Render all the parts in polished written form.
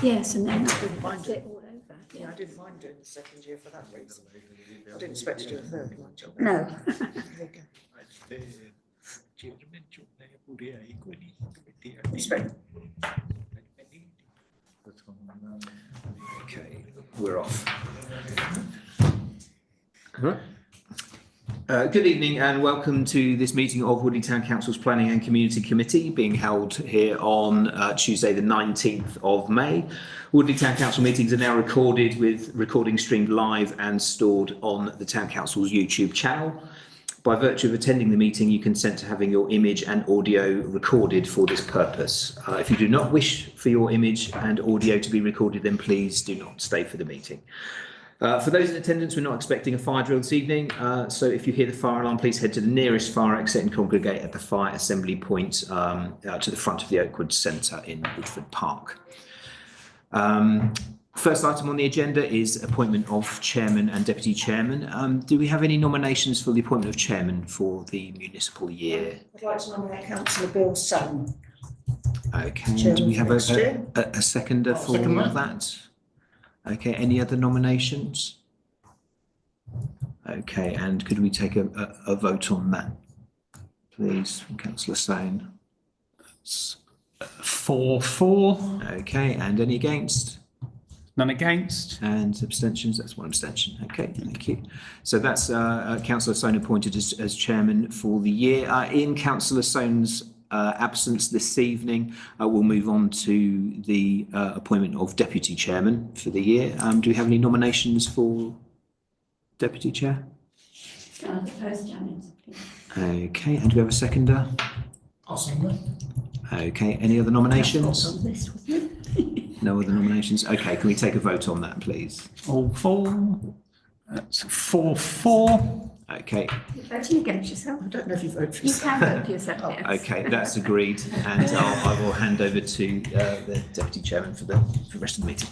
Yes, and then I didn't mind it it. all over. Yeah, I didn't mind doing the second year for that reason. I didn't expect to do a third one. No. There you go. Expect. Okay, we're off. Good evening and welcome to this meeting of Woodley Town Council's Planning and Community Committee being held here on Tuesday the 19th of May. Woodley Town Council meetings are now recorded with recording streamed live and stored on the Town Council's YouTube channel. By virtue of attending the meeting, you consent to having your image and audio recorded for this purpose. If you do not wish for your image and audio to be recorded, then please do not stay for the meeting. For those in attendance, we're not expecting a fire drill this evening, so if you hear the fire alarm, please head to the nearest fire exit and congregate at the fire assembly point to the front of the Oakwood Centre in Woodford Park. First item on the agenda is appointment of chairman and deputy chairman. Do we have any nominations for the appointment of chairman for the municipal year? I'd like to nominate Councillor Bill Sutton. Okay, do we have a seconder for that? Okay, any other nominations? Okay, and could we take a vote on that, please, from Councillor Stone? 4-4. Okay, and any against? None against. And abstentions? That's one abstention. Okay, thank you. So that's Councillor Stone appointed as chairman for the year. In Councillor Stone's absence this evening, we'll move on to the appointment of deputy chairman for the year. Do we have any nominations for deputy chair? Okay, and do we have a seconder? I'll second. Okay, any other nominations? No other nominations? Okay, can we take a vote on that, please? All 4. That's 4-4. Okay. You're voting against yourself. I don't know if you vote for You yourself. can vote for yourself, yes. Okay, that's agreed, and I will hand over to the deputy chairman for the rest of the meeting.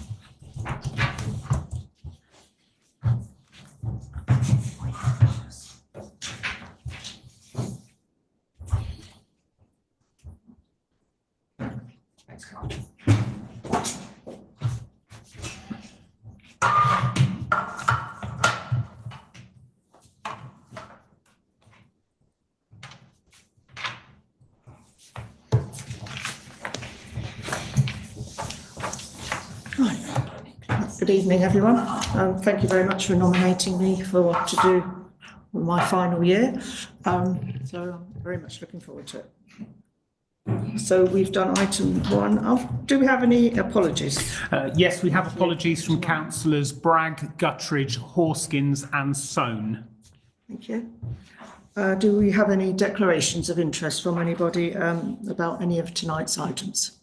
Thanks, Carl. Good evening, everyone. Thank you very much for nominating me to do my final year. So I'm very much looking forward to it. So we've done item 1. Do we have any apologies? Yes, we have apologies from councillors Bragg, Guttridge, Horskins and Soane. Thank you. Do we have any declarations of interest from anybody about any of tonight's items?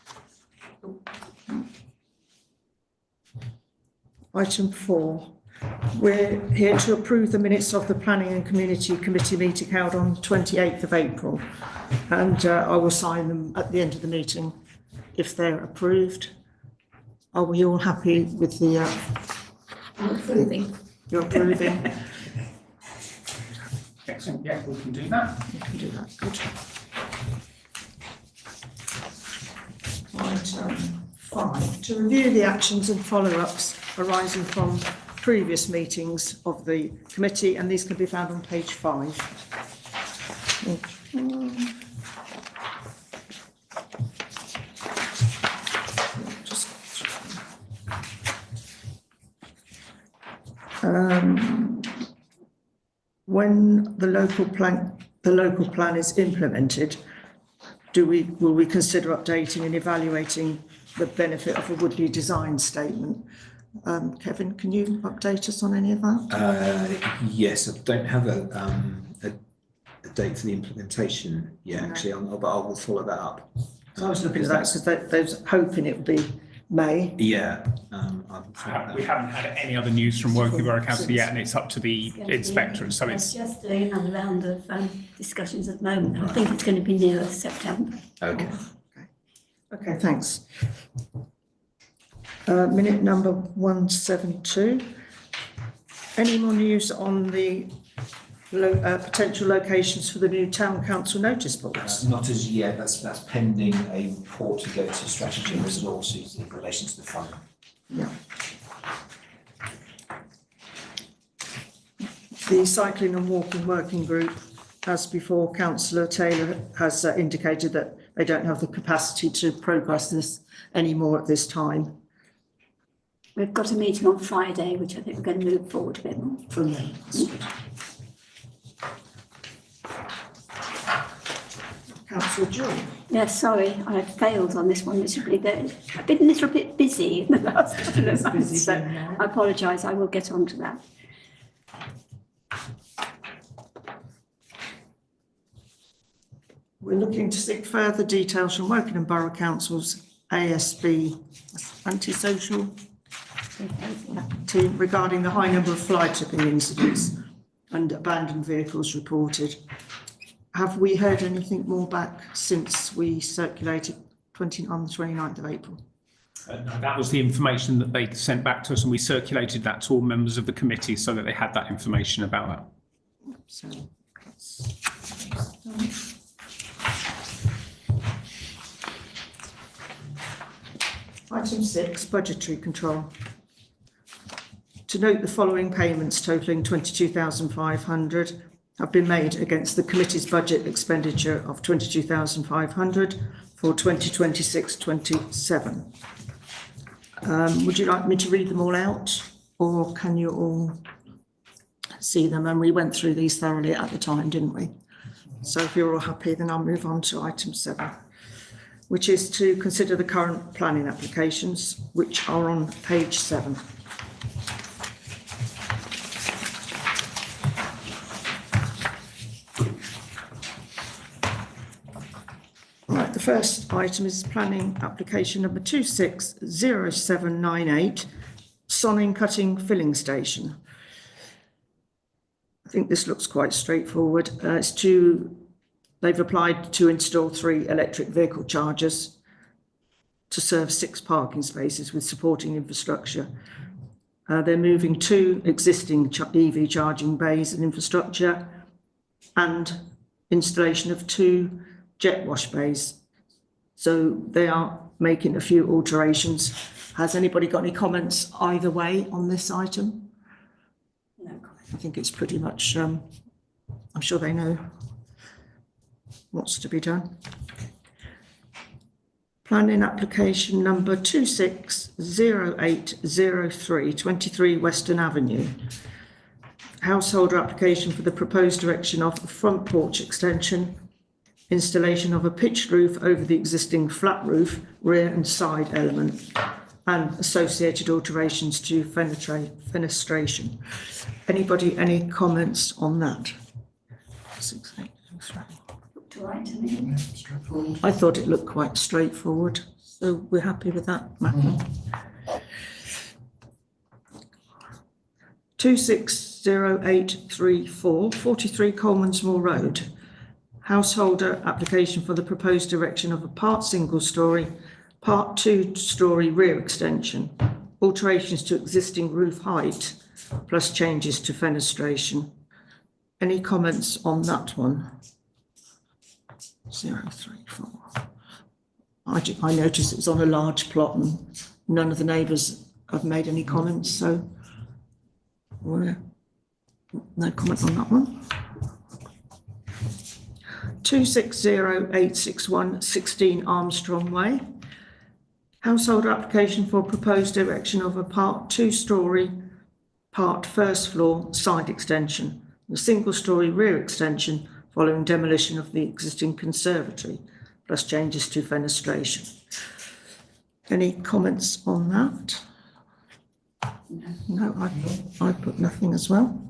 Item 4. We're here to approve the minutes of the Planning and Community Committee meeting held on the 28th of April. And I will sign them at the end of the meeting if they're approved. Are we all happy with the... Approving. You're approving? Excellent, yeah, we can do that. You can do that, good. Item 5. To review the actions and follow-ups arising from previous meetings of the committee, and these can be found on page 5. When the local plan is implemented, will we consider updating and evaluating the benefit of a Woodley design statement? Kevin, can you update us on any of that? Yes, I don't have a date for the implementation yet, actually, but I will follow that up. So I was looking at that because they was hoping it would be May. Yeah. We haven't had any other news from Woking Borough Council yet, and it's up to the inspector, so it's... Just doing another round of discussions at the moment. I think it's going to be nearer September. Okay. Okay, thanks. Minute number 172. Any more news on the potential locations for the new town council notice boards? Not as yet, that's pending a report to go to strategy and resources in relation to the fund. Yeah. The cycling and walking working group, as before, councillor Taylor has indicated that they don't have the capacity to progress this anymore at this time. We've got a meeting on Friday, which I think we're going to move forward a bit more. From them. That's good. Councillor Jewell. Yes, sorry, I failed on this one miserably. I've been a little bit busy in the last couple of months, so I apologise. I will get on to that. We're looking to seek further details from Wokingham Borough Council's ASB antisocial team regarding the high number of fly tipping incidents and abandoned vehicles reported. Have we heard anything more back since we circulated on the 29th of April? No, that was the information that they sent back to us, and we circulated that to all members of the committee so that they had that information about that. So that's Item 6, budgetary control. To note, the following payments totalling 22,500 have been made against the committee's budget expenditure of 22,500 for 2026-27. Would you like me to read them all out, or can you all see them? And we went through these thoroughly at the time, didn't we? So if you're all happy, then I'll move on to item 7, which is to consider the current planning applications, which are on page 7. Right, the first item is planning application number 260798, Sonning Cutting Filling Station. I think this looks quite straightforward. They've applied to install 3 electric vehicle chargers to serve 6 parking spaces with supporting infrastructure. They're moving 2 existing EV charging bays and infrastructure and installation of 2 jet wash bays. So they are making a few alterations. Has anybody got any comments either way on this item? No comment. I think it's pretty much, I'm sure they know what's to be done. Planning application number 260803, 23 Western Avenue. Householder application for the proposed direction of a front porch extension, installation of a pitched roof over the existing flat roof, rear and side element, and associated alterations to fenestration. Anybody, any comments on that? 260803. Looked all right to me. I thought it looked quite straightforward, so we're happy with that mapping. 260834, 43 Colemanmore Road. Householder application for the proposed erection of a part single storey, part 2 storey rear extension, alterations to existing roof height, plus changes to fenestration. Any comments on that one? 034. I noticed it's on a large plot and none of the neighbours have made any comments, so no comment on that one. 260861, 16 Armstrong Way. Householder application for proposed erection of a part 2 storey, part 1st floor side extension, a single storey rear extension following demolition of the existing conservatory, plus changes to fenestration. Any comments on that? No, I put nothing as well.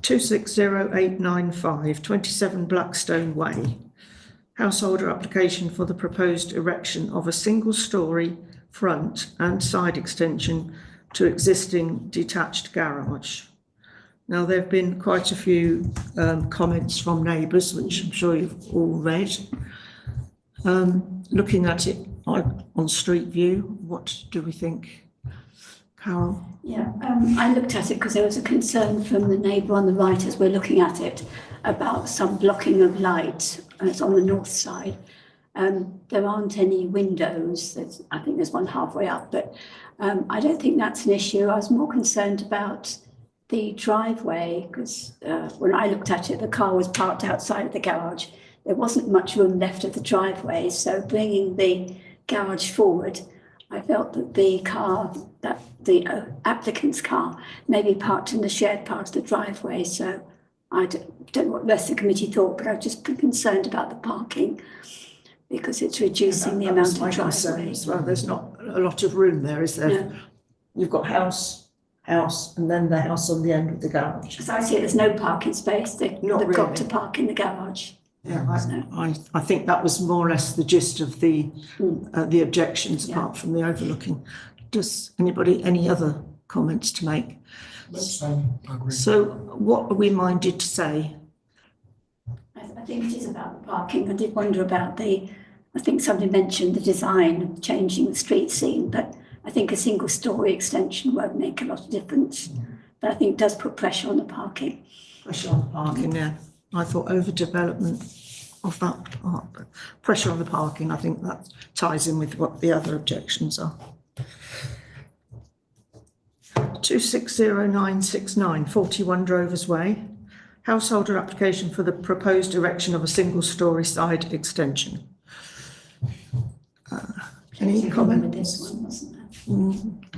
260895, 27 Blackstone Way. Householder application for the proposed erection of a single storey front and side extension to existing detached garage. Now, there have been quite a few comments from neighbours, which I'm sure you've all read. Looking at it on Street View, what do we think? Carol? Yeah, I looked at it because there was a concern from the neighbour on the right as we're looking at it about some blocking of light, and it's on the north side. There aren't any windows. I think there's one halfway up, but I don't think that's an issue. I was more concerned about the driveway because when I looked at it, the car was parked outside of the garage. There wasn't much room left of the driveway, so bringing the garage forward, I felt that the car, that the applicant's car, may be parked in the shared part of the driveway. So I don't know what the rest of the committee thought, but I've just been concerned about the parking because it's reducing the amount of driveway. As well, there's not a lot of room there, is there? No. You've got house, and then the house on the end of the garage. As I see it, there's no parking space. They've Not got really. to park in the garage. Yeah, I think that was more or less the gist of the objections, apart from the overlooking. Does anybody, any other comments to make? I agree. So what are we minded to say? I think it is about the parking. I did wonder about I think somebody mentioned the design of changing the street scene, but I think a single story extension won't make a lot of difference. But I think it does put pressure on the parking. Pressure on the parking, yeah. I thought overdevelopment of that part, but pressure on the parking, I think that ties in with what the other objections are. 260969, 41 Drovers Way. Householder application for the proposed erection of a single-storey side extension. Any comments? This one, wasn't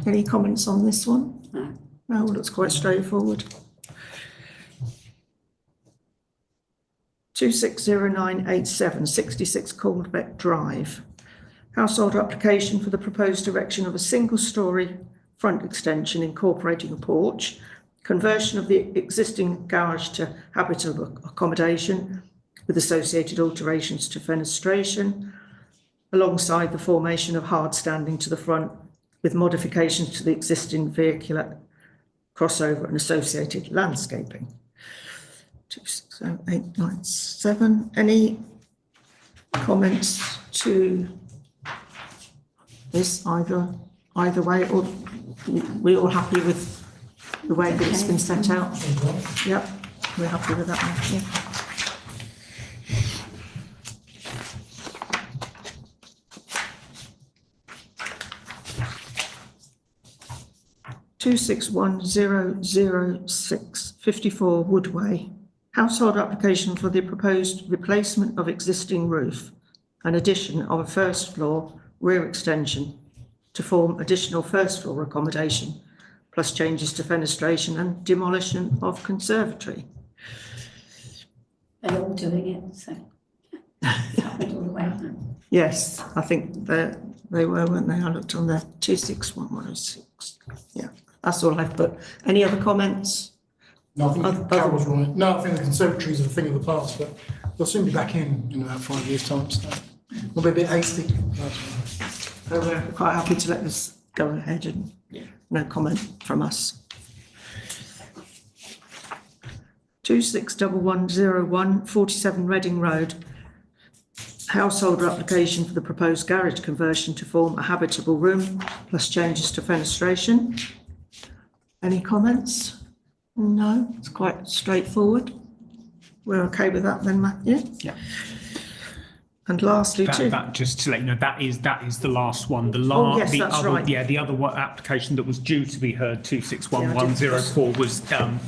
there? Any comments on this one? No. No, looks quite straightforward. 260987, 66 Coldbeck Drive. Householder application for the proposed erection of a single-storey front extension incorporating a porch, conversion of the existing garage to habitable accommodation with associated alterations to fenestration, alongside the formation of hard standing to the front with modifications to the existing vehicular crossover and associated landscaping. 260897. Any comments to this either way, or we're all happy with the way that it's been set out? Yep, we're happy with that one. Yeah. Two 261006 54 Woodway. Household application for the proposed replacement of existing roof and addition of a first floor rear extension to form additional first floor accommodation, plus changes to fenestration and demolition of conservatory. They're all doing it, so it's happened all the way. Yes, I think they were, weren't they? I looked on there, 261106. Yeah, that's all I've put. Any other comments? No, I think Carol's right. No, I think the conservatories are a thing of the past, but they'll soon be back in about 5 years' time. So we'll be a bit hasty. So we're quite happy to let this go ahead and no comment from us. 261101 47 Reading Road. Householder application for the proposed garage conversion to form a habitable room plus changes to fenestration. Any comments? No, it's quite straightforward. We're okay with that then, Matthew? Yeah. And lastly, That just to let you know, that is the last one. The yes, the that's other, right. Yeah, the other application that was due to be heard, 261104, was I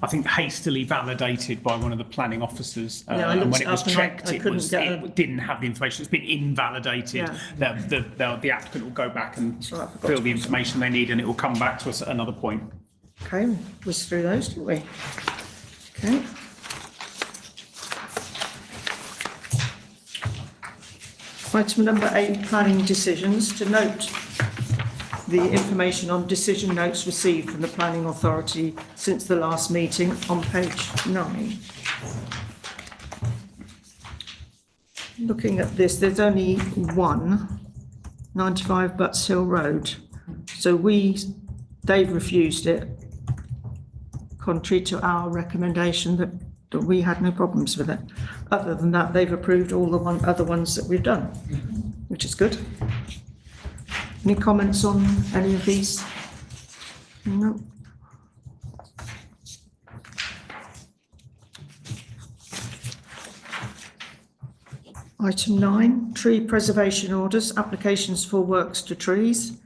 think hastily validated by one of the planning officers, and when it was checked, it didn't have the information. It's been invalidated. Yeah. The applicant will go back and Right, fill the information they need, and it will come back to us at another point. Okay, we whizzed through those, didn't we? Okay. Item number 8, planning decisions. To note the information on decision notes received from the planning authority since the last meeting on page 9. Looking at this, there's only one, 95 Butts Hill Road. So they've refused it, contrary to our recommendation that we had no problems with it. Other than that, they've approved all the other ones that we've done, which is good. Any comments on any of these? No. Item 9, tree preservation orders, applications for works to trees.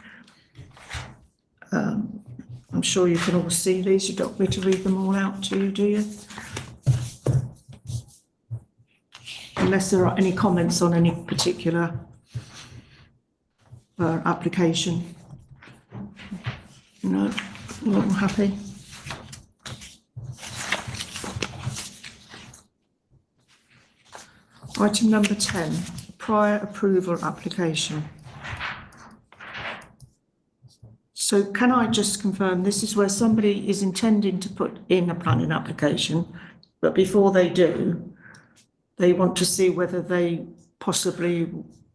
I'm sure you can all see these. You don't want me to read them all out to you, do you? Unless there are any comments on any particular application. No, you're all happy. Item number 10, prior approval application. So can I just confirm, this is where somebody is intending to put in a planning application, but before they do, they want to see whether they possibly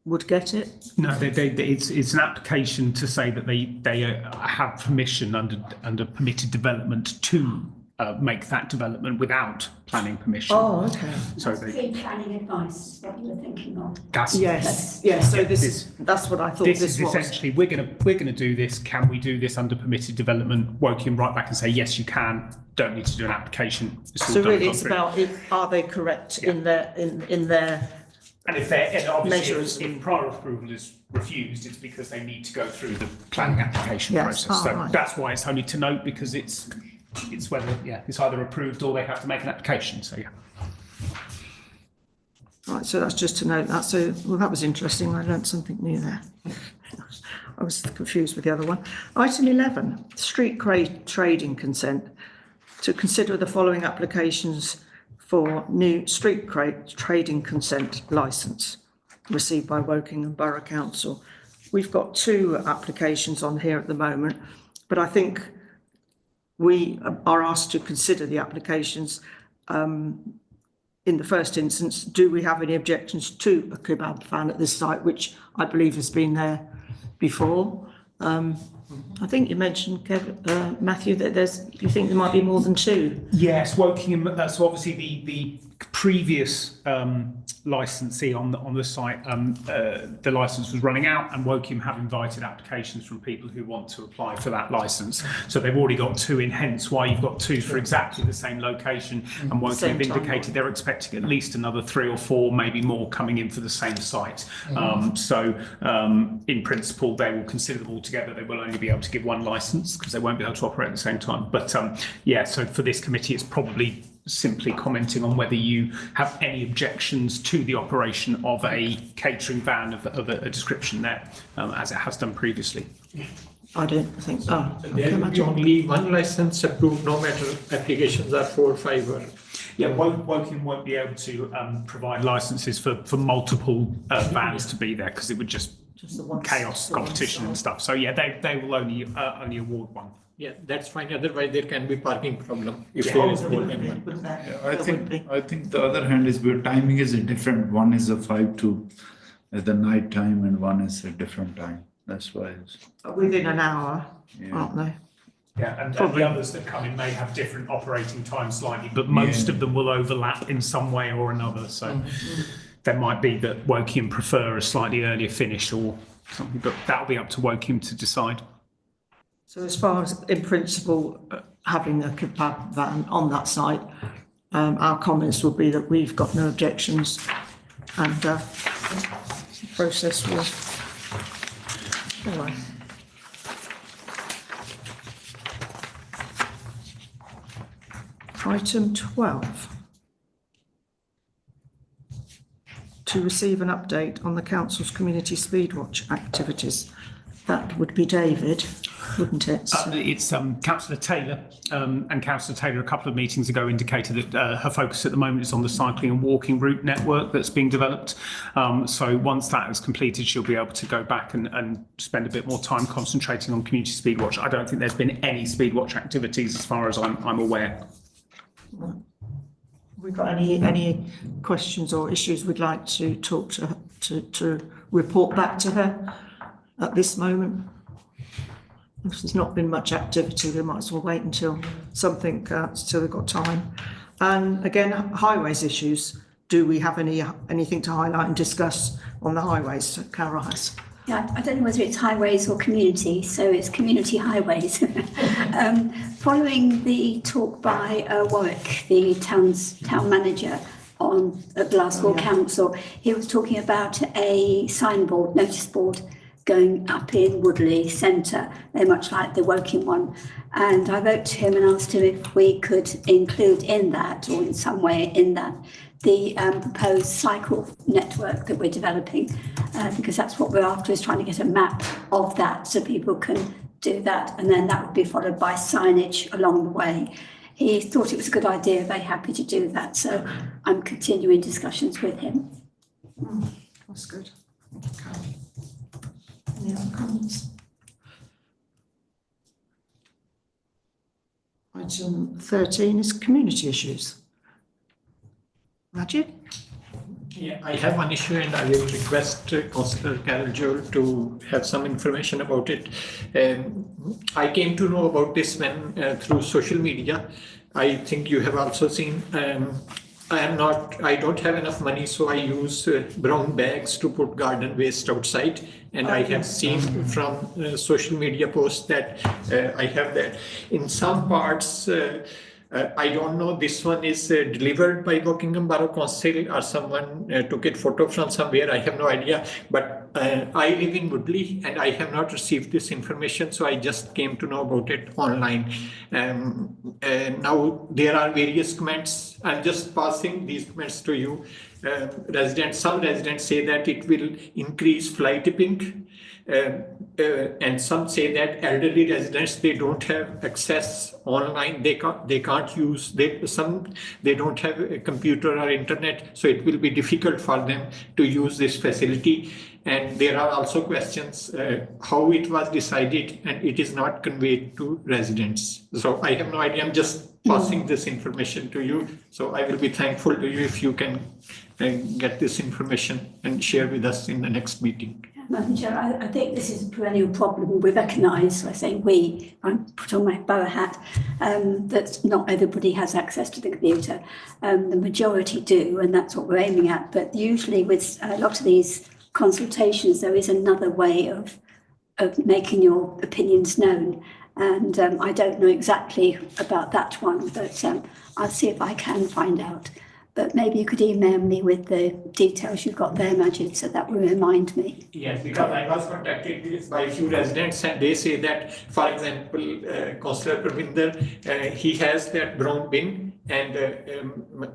would get it? No, it's an application to say that they have permission under permitted development to make that development without planning permission. Oh, okay. So Pre-planning advice, what you were thinking of. Yes. So that's what I thought this this is was. essentially we're gonna do this. Can we do this under permitted development? Woking right back and say yes, you can. Don't need to do an application. So really, it's about are they correct in their and if they're and obviously measures. if prior approval is refused, it's because they need to go through the planning application Yes. process. So Right. that's why it's only to note, because it's whether it's either approved or they have to make an application. So yeah. Right, so that's just to note that. So, well, that was interesting. I learnt something new there. I was confused with the other one. Item 11, street trading consent. To consider the following applications for new street trading consent licence received by Woking and Borough Council. We've got 2 applications on here at the moment, but I think we are asked to consider the applications in the first instance. Do we have any objections to a kebab van at this site, which I believe has been there before? I think you mentioned, Matthew, that you think there might be more than 2. Yes, Woking. So obviously the previous licensee on the site, the license was running out, and Woking have invited applications from people who want to apply for that license. So they've already got 2 in, hence why you've got 2 for exactly the same location. And Woking have indicated they're expecting at least another 3 or 4, maybe more, coming in for the same site. In principle, they will consider them all together. They will only be able to give 1 license because they won't be able to operate at the same time. But so for this committee, it's probably simply commenting on whether you have any objections to the operation of a catering van of a description there, as it has done previously. I don't think. There will be only 1 license approved, no matter applications are 4 or 5 or. Yeah, Woking won't be able to provide licenses for multiple vans to be there, because it would just the one chaos, competition and stuff. So yeah, they will only award 1. Yeah, that's fine. Otherwise, there can be parking problem if there is more than 1. I think the other hand is where timing is different. One is a 5 to the night time, and one is a different time. That's why it's within an hour, aren't they? Yeah, and the others that come in may have different operating times slightly, but most of them will overlap in some way or another. So there might be that Woking prefer a slightly earlier finish or something, but that'll be up to Woking to decide. So as far as, in principle, having a kebab van on that site, our comments will be that we've got no objections, and the process will go on. Item 12. To receive an update on the Council's Community Speedwatch activities. That would be David, wouldn't it? It's Councillor Taylor, and Councillor Taylor a couple of meetings ago indicated that her focus at the moment is on the cycling and walking route network that's being developed. So once that is completed, she'll be able to go back and spend a bit more time concentrating on Community Speedwatch. I don't think there's been any Speedwatch activities as far as I'm aware. We've got any questions or issues we'd like to talk to her, to report back to her at this moment? If there's not been much activity, we might as well wait until something, till we've got time. And again, highways issues. Do we have anything to highlight and discuss on the highways, Carol has? Yeah, I don't know whether it's highways or community, so it's community highways. Following the talk by Warwick, the town manager at Glasgow Council, he was talking about a signboard, notice board going up in Woodley Centre, very much like the Woking one. And I wrote to him and asked him if we could include in that, or in some way in that, the proposed cycle network that we're developing, because that's what we're after, is trying to get a map of that so people can do that, and then that would be followed by signage along the way. He thought it was a good idea, very happy to do that, so I'm continuing discussions with him. That's good. Okay. Any other comments? Item 13 is community issues. Majid? Yeah, I have one issue and I will request Councillor Carol Joel to have some information about it. I came to know about this when through social media. I think you have also seen. I don't have enough money, so I use brown bags to put garden waste outside. And I have seen from social media posts that I have that in some parts. I don't know, this one is delivered by Buckingham Borough Council or someone took it photo from somewhere, I have no idea. But I live in Woodley and I have not received this information, so I just came to know about it online. Now there are various comments. I'm just passing these comments to you. Some residents say that it will increase fly tipping. And some say that elderly residents, they don't have access online, they can't use, they don't have a computer or internet, so it will be difficult for them to use this facility. And there are also questions how it was decided and it is not conveyed to residents. So I have no idea, I'm just passing this information to you. So I will be thankful to you if you can get this information and share with us in the next meeting. Madam Chair, I think this is a perennial problem we recognise. I say we, I put on my borough hat, that not everybody has access to the computer. The majority do, and that's what we're aiming at. But usually with a lot of these consultations, there is another way of making your opinions known. And I don't know exactly about that one, but I'll see if I can find out. But maybe you could email me with the details you've got there, Majid, so that will remind me. Yes, because I was contacted by a few residents and they say that, for example, Councillor Parvinder, he has that brown bin and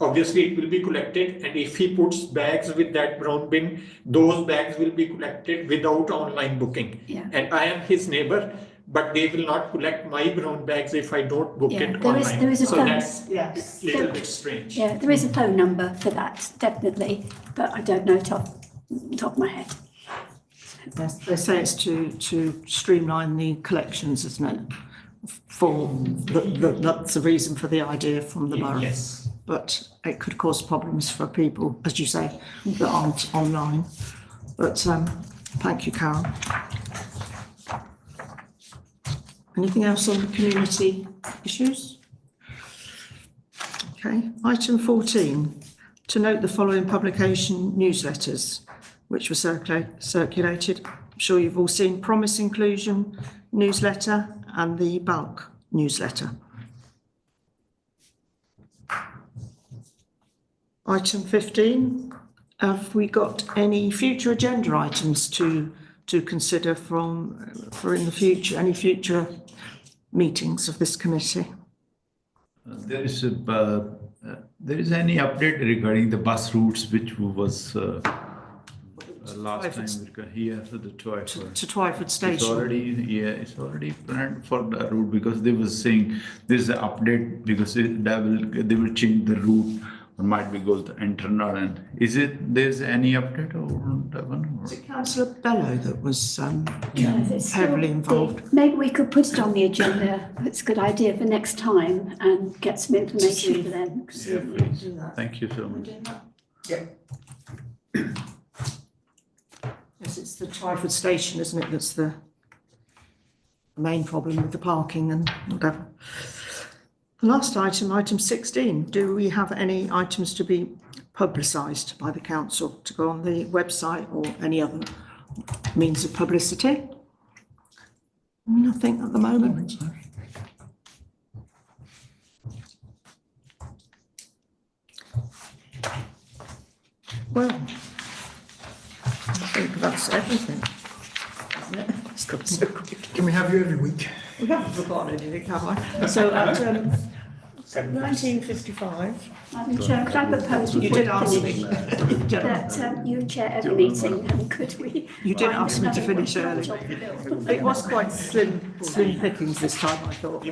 obviously it will be collected, and if he puts bags with that brown bin, those bags will be collected without online booking. Yeah. And I am his neighbour, but they will not collect my brown bags if I don't book it online. There is a so phone. that's a little bit strange. Yeah, there is a phone number for that, definitely, but I don't know it off the top of my head. Yes, they say it's to streamline the collections, isn't it? That's the reason for the idea from the borough. Yes. But it could cause problems for people, as you say, that aren't online. But thank you, Carol. Anything else on the community issues? Okay, item 14, to note the following publication newsletters which were circulated. I'm sure you've all seen Promise Inclusion newsletter and the Bulk newsletter. Item 15, have we got any future agenda items to consider for in the future, any future meetings of this committee? There is any update regarding the bus routes which was last time here to the Twyford. To Twyford Station. It's already planned for the route, because they were saying there's an update because they will change the route. Or might be go to internal, and there's any update on that one? Is it Councillor Bello that was heavily involved? Maybe we could put it on the agenda. It's a good idea for next time and get some information for them. Yeah, please. Thank you so much. Yes, it's the Twyford Station, isn't it? That's the main problem with the parking and whatever. The last item, item 16, do we have any items to be publicised by the council to go on the website or any other means of publicity? Nothing at the moment. Well, I think that's everything. It's gone so quick. Can we have you every week? We haven't forgotten anything, have I? So at 1955, Madam Chair, could I propose you did ask me. that you chair every meeting, and could we? You did find ask me to another finish early. draft of the bill? It was quite slim pickings this time, I thought.